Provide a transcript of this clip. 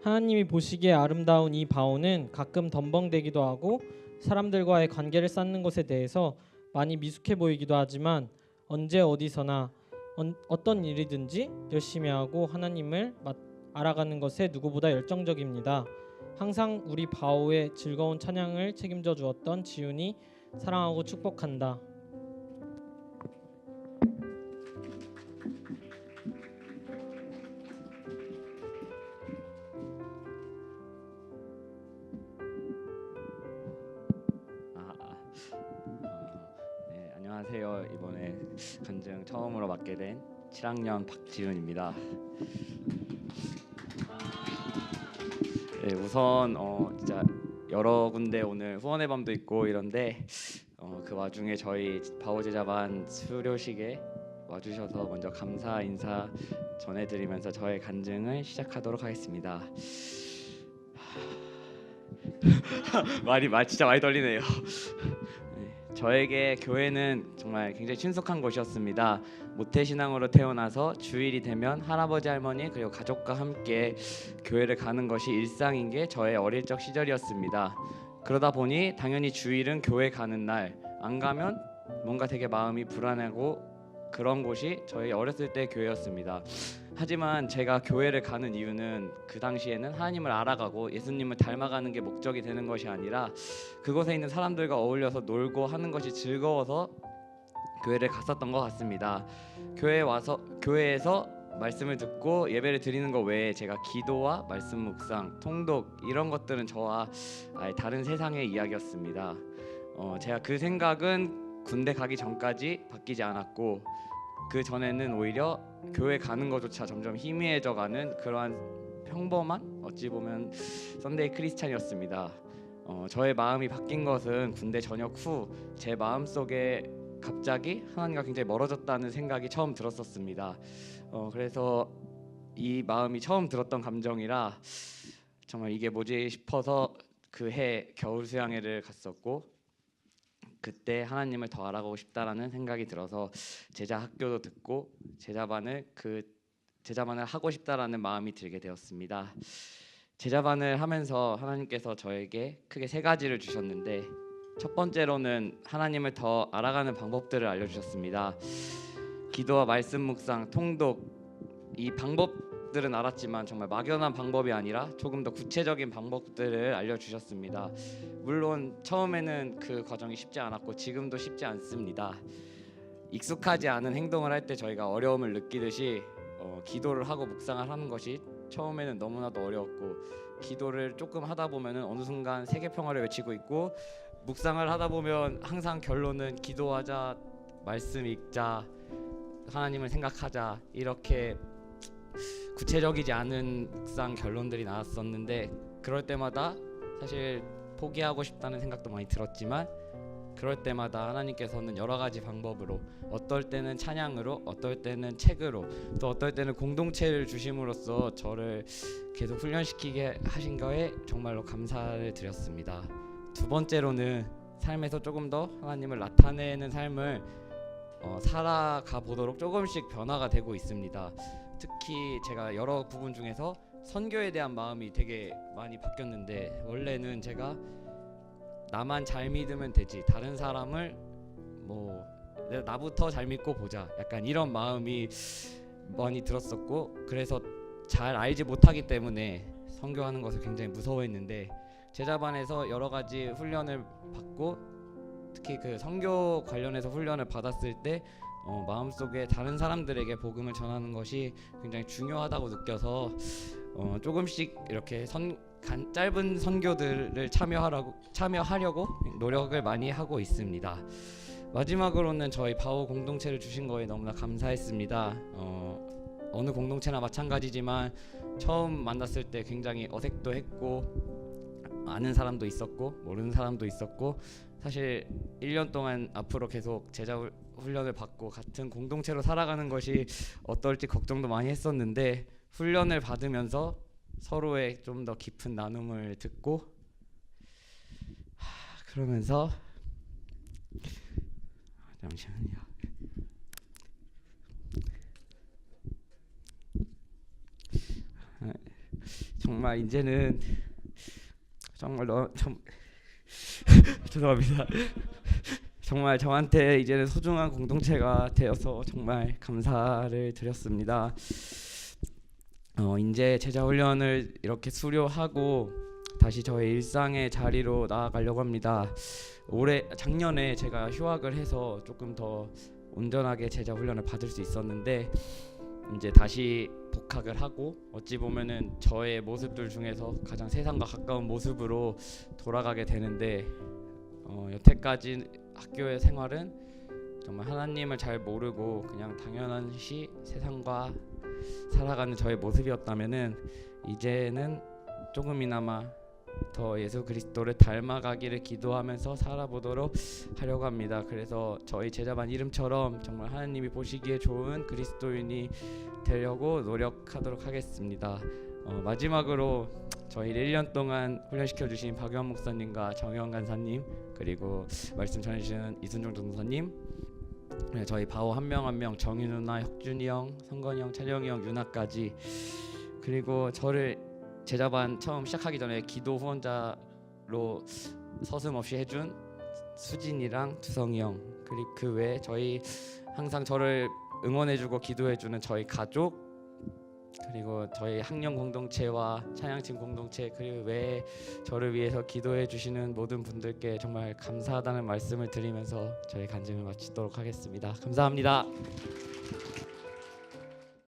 하나님이 보시기에 아름다운 이 바오는 가끔 덤벙대기도 하고 사람들과의 관계를 쌓는 것에 대해서 많이 미숙해 보이기도 하지만 언제 어디서나 어떤 일이든지 열심히 하고 하나님을 알아가는 것에 누구보다 열정적입니다. 항상 우리 바오의 즐거운 찬양을 책임져 주었던 지훈이 사랑하고 축복한다. 네, 안녕하세요. 이번에 간증 처음으로 맡게 된 7학년 박지훈입니다. 네, 우선 진짜 여러 군데 오늘 후원의 밤도 있고 이런데 그 와중에 저희 바오 제자반 수료식에 와주셔서 먼저 감사 인사 전해드리면서 저의 간증을 시작하도록 하겠습니다. 말이 진짜 많이 떨리네요. 저에게 교회는 정말 굉장히 친숙한 곳이었습니다. 모태신앙으로 태어나서 주일이 되면 할아버지 할머니 그리고 가족과 함께 교회를 가는 것이 일상인 게 저의 어릴 적 시절이었습니다. 그러다 보니 당연히 주일은 교회 가는 날 안 가면 뭔가 되게 마음이 불안하고 그런 곳이 저희 어렸을 때 교회였습니다. 하지만 제가 교회를 가는 이유는 그 당시에는 하나님을 알아가고 예수님을 닮아가는 게 목적이 되는 것이 아니라 그곳에 있는 사람들과 어울려서 놀고 하는 것이 즐거워서 교회를 갔었던 것 같습니다. 교회에서 말씀을 듣고 예배를 드리는 것 외에 제가 기도와 말씀 묵상, 통독 이런 것들은 저와 아예 다른 세상의 이야기였습니다. 제가 그 생각은 군대 가기 전까지 바뀌지 않았고 그 전에는 오히려 교회 가는 것조차 점점 희미해져가는 그러한 평범한 어찌 보면 썬데이 크리스찬이었습니다. 저의 마음이 바뀐 것은 군대 전역 후 제 마음속에 갑자기 하나님과 굉장히 멀어졌다는 생각이 처음 들었었습니다. 그래서 이 마음이 처음 들었던 감정이라 정말 이게 뭐지 싶어서 그 해 겨울 수양회를 갔었고 그때 하나님을 더 알아가고 싶다라는 생각이 들어서 제자 학교도 듣고 제자반을 하고 싶다라는 마음이 들게 되었습니다. 제자반을 하면서 하나님께서 저에게 크게 세 가지를 주셨는데 첫 번째로는 하나님을 더 알아가는 방법들을 알려주셨습니다. 기도와 말씀 묵상, 통독 이 방법들은 알았지만 정말 막연한 방법이 아니라 조금 더 구체적인 방법들을 알려주셨습니다. 물론 처음에는 그 과정이 쉽지 않았고 지금도 쉽지 않습니다. 익숙하지 않은 행동을 할 때 저희가 어려움을 느끼듯이 기도를 하고 묵상을 하는 것이 처음에는 너무나도 어려웠고 기도를 조금 하다 보면은 어느 순간 세계 평화를 외치고 있고 묵상을 하다 보면 항상 결론은 기도하자, 말씀 읽자, 하나님을 생각하자 이렇게 구체적이지 않은 묵상 결론들이 나왔었는데 그럴 때마다 사실 포기하고 싶다는 생각도 많이 들었지만 그럴 때마다 하나님께서는 여러 가지 방법으로 어떨 때는 찬양으로 어떨 때는 책으로 또 어떨 때는 공동체를 주심으로써 저를 계속 훈련시키게 하신 거에 정말로 감사를 드렸습니다. 두 번째로는 삶에서 조금 더 하나님을 나타내는 삶을 살아가 보도록 조금씩 변화가 되고 있습니다. 특히 제가 여러 부분 중에서 선교에 대한 마음이 되게 많이 바뀌었는데 원래는 제가 나만 잘 믿으면 되지 다른 사람을 나부터 잘 믿고 보자 약간 이런 마음이 많이 들었었고 그래서 잘 알지 못하기 때문에 선교하는 것을 굉장히 무서워했는데 제자반에서 여러 가지 훈련을 받고 특히 그 선교 관련해서 훈련을 받았을 때 마음속에 다른 사람들에게 복음을 전하는 것이 굉장히 중요하다고 느껴서 조금씩 이렇게 짧은 선교들을 참여하려고 노력을 많이 하고 있습니다. 마지막으로는 저희 바오 공동체를 주신 거에 너무나 감사했습니다. 어느 공동체나 마찬가지지만 처음 만났을 때 굉장히 어색도 했고 아는 사람도 있었고 모르는 사람도 있었고 사실 1년 동안 앞으로 계속 제자 훈련을 받고 같은 공동체로 살아가는 것이 어떨지 걱정도 많이 했었는데 훈련을 받으면서 서로의 좀 더 깊은 나눔을 듣고 그러면서 잠시만요. 정말 이제는 정말 죄송합니다. 정말 저한테 이제는 소중한 공동체가 되어서 정말 감사를 드렸습니다. 이제 제자 훈련을 이렇게 수료하고 다시 저의 일상의 자리로 나아가려고 합니다. 작년에 제가 휴학을 해서 조금 더 온전하게 제자 훈련을 받을 수 있었는데 이제 다시 복학을 하고 어찌 보면은 저의 모습들 중에서 가장 세상과 가까운 모습으로 돌아가게 되는데 여태까지 학교의 생활은 정말 하나님을 잘 모르고 그냥 당연시 세상과 살아가는 저의 모습이었다면은 이제는 조금이나마 더 예수 그리스도를 닮아가기를 기도하면서 살아보도록 하려고 합니다. 그래서 저희 제자반 이름처럼 정말 하나님이 보시기에 좋은 그리스도인이 되려고 노력하도록 하겠습니다. 마지막으로 저희를 1년 동안 훈련시켜 주신 박유한 목사님과 정혜원 간사님 그리고 말씀 전해주시는 이순종 전도사님 저희 바오 한 명 한 명 정윤 누나, 혁준이 형, 성건이 형, 찬영이 형, 유나까지 그리고 저를 제자반 처음 시작하기 전에 기도 후원자로 서슴없이 해준 수진이랑 두성이 형 그리고 그 외에 저희 항상 저를 응원해주고 기도해주는 저희 가족 그리고 저희 학령 공동체와 찬양팀 공동체 그리고 외에 저를 위해서 기도해주시는 모든 분들께 정말 감사하다는 말씀을 드리면서 저희 간증을 마치도록 하겠습니다. 감사합니다.